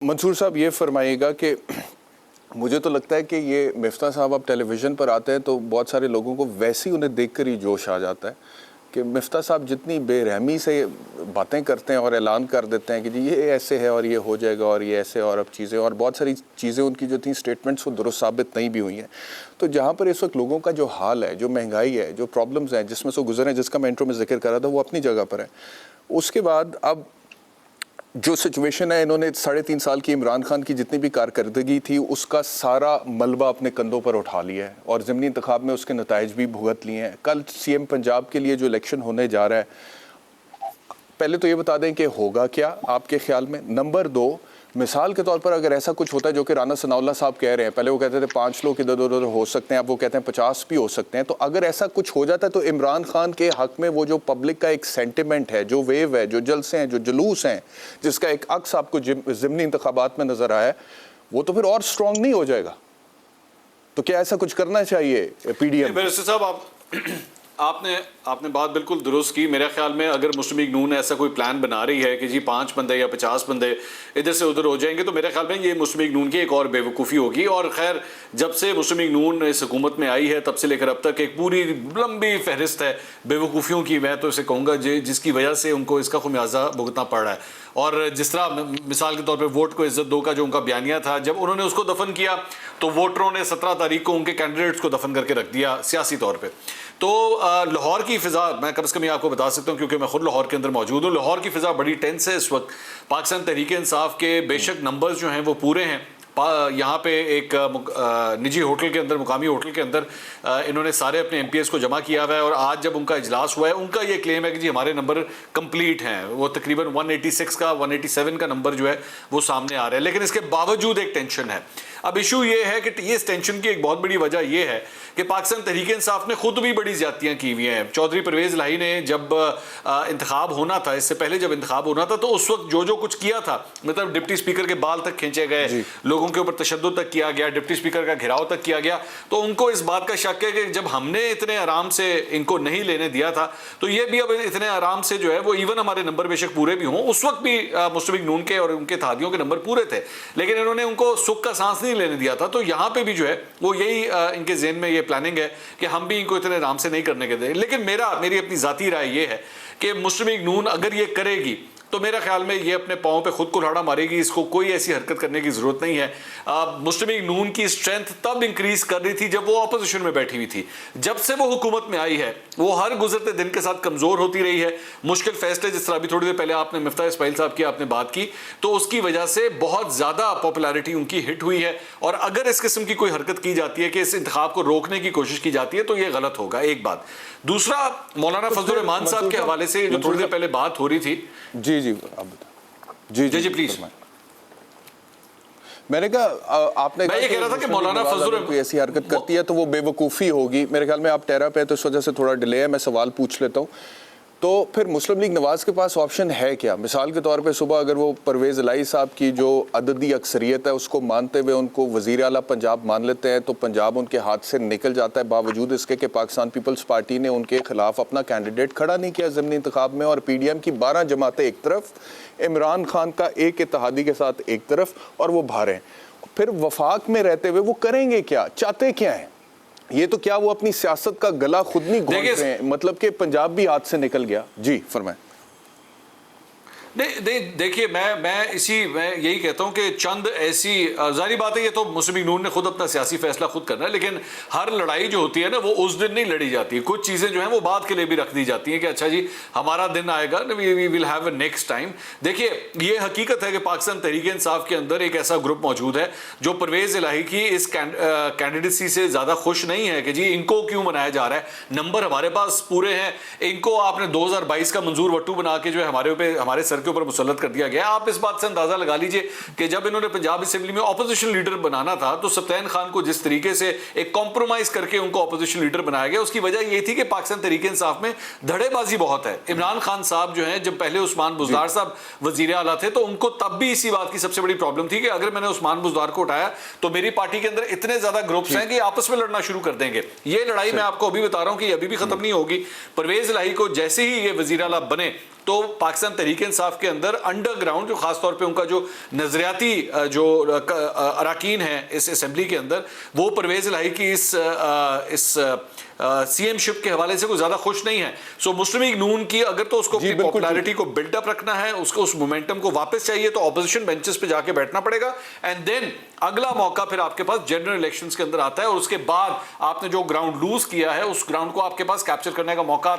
मंसूर साहब ये फरमाइएगा कि मुझे तो लगता है कि ये मिफ्ता साहब अब टेलीविज़न पर आते हैं तो बहुत सारे लोगों को वैसे ही उन्हें देखकर ही जोश आ जाता है कि मिफ्ता साहब जितनी बेरहमी से बातें करते हैं और ऐलान कर देते हैं कि जी ये ऐसे है और ये हो जाएगा और ये ऐसे और अब चीज़ें और बहुत सारी चीज़ें उनकी जो थी स्टेटमेंट्स वो दुरुस्त साबित नहीं भी हुई हैं। तो जहाँ पर इस वक्त लोगों का जो हाल है, जो महंगाई है, जो प्रॉब्लम्स हैं जिसमें से गुजरे, जिसका मैं इंट्रो में जिक्र कर रहा था, वो अपनी जगह पर है। उसके बाद अब जो सिचुएशन है, इन्होंने 3.5 साल की इमरान खान की जितनी भी कारकर्दगी थी उसका सारा मलबा अपने कंधों पर उठा लिया है और ज़िमनी इंतखाब में उसके नताइज भी भुगत लिए हैं। कल सीएम पंजाब के लिए जो इलेक्शन होने जा रहा है, पहले तो ये बता दें कि होगा क्या आपके ख्याल में। नंबर 2, मिसाल के तौर पर अगर ऐसा कुछ होता है जो कि राना सनाउल्लाह साहब कह रहे हैं, पहले वो कहते थे 5 लोग इधर उधर हो सकते हैं, अब वो कहते हैं 50 भी हो सकते हैं, तो अगर ऐसा कुछ हो जाता है तो इमरान खान के हक में वो जो पब्लिक का एक सेंटिमेंट है, जो वेव है, जो जलसे हैं, जो जुलूस हैं, जिसका एक अक्स आपको ज़िमनी इंतखाबात में नज़र आया है, वो तो फिर और स्ट्रॉन्ग नहीं हो जाएगा। तो क्या ऐसा कुछ करना चाहिए पीडीएम? बैरिस्टर साहब, आपने बात बिल्कुल दुरुस्त की। मेरे ख्याल में अगर मुस्लिम लीग नून ऐसा कोई प्लान बना रही है कि जी 5 बंदे या 50 बंदे इधर से उधर हो जाएंगे, तो मेरे ख्याल में ये मुस्लिम लीग नून की एक और बेवकूफ़ी होगी। और खैर, जब से मुस्लिम लीग नून इस हुकूमत में आई है तब से लेकर अब तक एक पूरी लंबी फहरिस्त है बेवकूफ़ियों की, मैं तो इसे कहूँगा जिसकी वजह से उनको इसका खुमियाजा भुगतना पड़ रहा है। और जिस तरह मिसाल के तौर पे वोट को इज्जत दो का जो उनका बयानिया था, जब उन्होंने उसको दफन किया तो वोटरों ने 17 तारीख को उनके कैंडिडेट्स को दफन करके रख दिया सियासी तौर पे। तो लाहौर की फ़िज़ा मैं कम से कम आपको बता सकता हूँ क्योंकि मैं खुद लाहौर के अंदर मौजूद हूँ। लाहौर की फ़िज़ा बड़ी टेंस है इस वक्त। पाकिस्तान तहरीक इंसाफ के बेशक नंबर्स जो हैं वो पूरे हैं। यहाँ पे एक निजी होटल के अंदर, मुकामी होटल के अंदर इन्होंने सारे अपने एमपीएस को जमा किया हुआ है और आज जब उनका इजलास हुआ है उनका ये क्लेम है कि जी हमारे नंबर कंप्लीट हैं। वो तकरीबन 186 का 187 का नंबर जो है वो सामने आ रहा है, लेकिन इसके बावजूद एक टेंशन है। अब इशू ये है कि ये इस टेंशन की एक बहुत बड़ी वजह ये है कि पाकिस्तान तहरीक इंसाफ ने खुद भी बड़ी ज्यादतियां की हुई हैं। चौधरी परवेज़ इलाही ने जब इंतखाब होना था, इससे पहले जब इंतखाब होना था, तो उस वक्त जो कुछ किया था, मतलब डिप्टी स्पीकर के बाल तक खींचे गए, लोगों के ऊपर तशद्दुद तक किया गया, डिप्टी स्पीकर का घेराव तक किया गया, तो उनको इस बात का शक है कि जब हमने इतने आराम से इनको नहीं लेने दिया था तो ये भी अब इतने आराम से जो है वो, इवन हमारे नंबर बेशक पूरे भी हों, उस वक्त भी मुस्लिम लीग नून के और उनके इत्तेहादियों के नंबर पूरे थे, लेकिन इन्होंने उनको सुख का सांस नहीं लेने दिया था। तो यहाँ पे भी जो है वो यही इनके ज़हन में ये प्लानिंग है कि हम भी इनको इतने आराम से नहीं करने के दें। लेकिन मेरी अपनी ज़ाती राय ये है कि मुस्लिम लीग नून अगर ये करेगी तो मेरा ख्याल में ये अपने पाँव पे खुद कुल्हाड़ा मारेगी। इसको कोई ऐसी हरकत करने की ज़रूरत नहीं है। मुस्लिम लीग नून की स्ट्रेंथ तब इंक्रीज कर रही थी जब वो अपोजिशन में बैठी हुई थी। जब से वो हुकूमत में आई है वो हर गुजरते दिन के साथ कमज़ोर होती रही है। मुश्किल फैसले, जिस तरह अभी थोड़ी देर पहले आपने मिफ्ता इस्माइल साहब की आपने बात की, तो उसकी वजह से बहुत ज़्यादा पॉपुलैरिटी उनकी हिट हुई है। और अगर इस किस्म की कोई हरकत की जाती है कि इस इंतखाब को रोकने की कोशिश की जाती है तो ये गलत होगा, एक बात। दूसरा, मौलाना फजलुर रहमान साहब के हवाले से जो थोड़ी देर पहले बात हो रही थी। जी जी आप बताओ। जी प्लीज। मैंने कहा आपने मैं ये कह रहा था कि मौलाना फजलुर कोई ऐसी हरकत करती है तो वो बेवकूफ़ी होगी। मेरे ख्याल में आप टहरा पे तो इस वजह से थोड़ा डिले है, मैं सवाल पूछ लेता हूँ। तो फिर मुस्लिम लीग नवाज़ के पास ऑप्शन है क्या? मिसाल के तौर पे सुबह अगर वो परवेज़ इलाही साहब की जो अददी अक्सरियत है उसको मानते हुए उनको वज़ीर आला पंजाब मान लेते हैं तो पंजाब उनके हाथ से निकल जाता है, बावजूद इसके कि पाकिस्तान पीपल्स पार्टी ने उनके खिलाफ अपना कैंडिडेट खड़ा नहीं किया ज़िमनी इंतखाब में, और पीडीएम की 12 जमातें एक तरफ, इमरान खान का एक इत्तेहादी के साथ एक तरफ, और वो बाहर हैं। फिर वफाक में रहते हुए वो करेंगे क्या, चाहते क्या हैं? ये तो क्या वो अपनी सियासत का गला खुद नहीं घोंट रहे हैं? मतलब कि पंजाब भी हाथ से निकल गया। जी फरमाएं। देखिए, मैं यही कहता हूं कि चंद ऐसी, जारी बात है ये तो मुस्लिम लीग नून ने खुद अपना सियासी फैसला खुद करना है, लेकिन हर लड़ाई जो होती है ना वो उस दिन नहीं लड़ी जाती। कुछ चीज़ें जो हैं वो बाद के लिए भी रख दी जाती हैं कि अच्छा जी हमारा दिन आएगा, we will have a next time. देखिए, ये हकीकत है कि पाकिस्तान तहरीक इंसाफ के अंदर एक ऐसा ग्रुप मौजूद है जो परवेज़ इलाही की इस कैंडिडेसी से ज़्यादा खुश नहीं है कि जी इनको क्यों बनाया जा रहा है, नंबर हमारे पास पूरे हैं, इनको आपने 2022 का मंजूर वट्टू बना के जो है हमारे सर के ऊपर मुसल्लत कर दिया गया। आप इस बात से अंदाजा लगा लीजिए कि जब इन्होंने पंजाब असेंबली में ऑपोजिशन लीडर बनाना था तो सब्तैन खान को जिस तरीके से एक कॉम्प्रोमाइज करके उनको ऑपोजिशन लीडर बनाया गया, उसकी वजह यह थी कि पाकिस्तान तहरीक इंसाफ में धड़ेबाजी बहुत है। इमरान खान साहब जो हैं, जब पहले उस्मान बुज़दार साहब वजीर आला थे तो उनको तब भी इसी बात की सबसे बड़ी प्रॉब्लम थी कि अगर मैंने उस्मान बुज़दार को उठाया तो मेरी पार्टी के अंदर इतने ज्यादा ग्रुप्स हैं कि आपस में लड़ना शुरू कर देंगे। ये लड़ाई मैं आपको अभी बता रहा हूं कि अभी भी खत्म नहीं होगी। परवेज़ इलाही को जैसे ही ये वजीर आला बने तो पाकिस्तान तहरीक इंसाफ के अंदर अंडरग्राउंड जो खासतौर पे उनका जो नजरियाती जो अराकीन है इस असेंबली के अंदर, वो परवेज इलाही की इस सीएम शिप के हवाले से कोई ज्यादा खुश नहीं है। सो मुस्लिम लीग नून की अगर तो उसको अपनी पॉपुलैरिटी को बिल्डअप रखना है, उसको उस मोमेंटम को वापस चाहिए, तो ऑपोजिशन बेंचेस पे जाके बैठना पड़ेगा। एंड देन अगला मौका फिर आपके पास जनरल इलेक्शंस के अंदर आता है, और उसके बाद आपने जो ग्राउंड लूज किया है उस ग्राउंड को आपके पास कैप्चर करने का मौका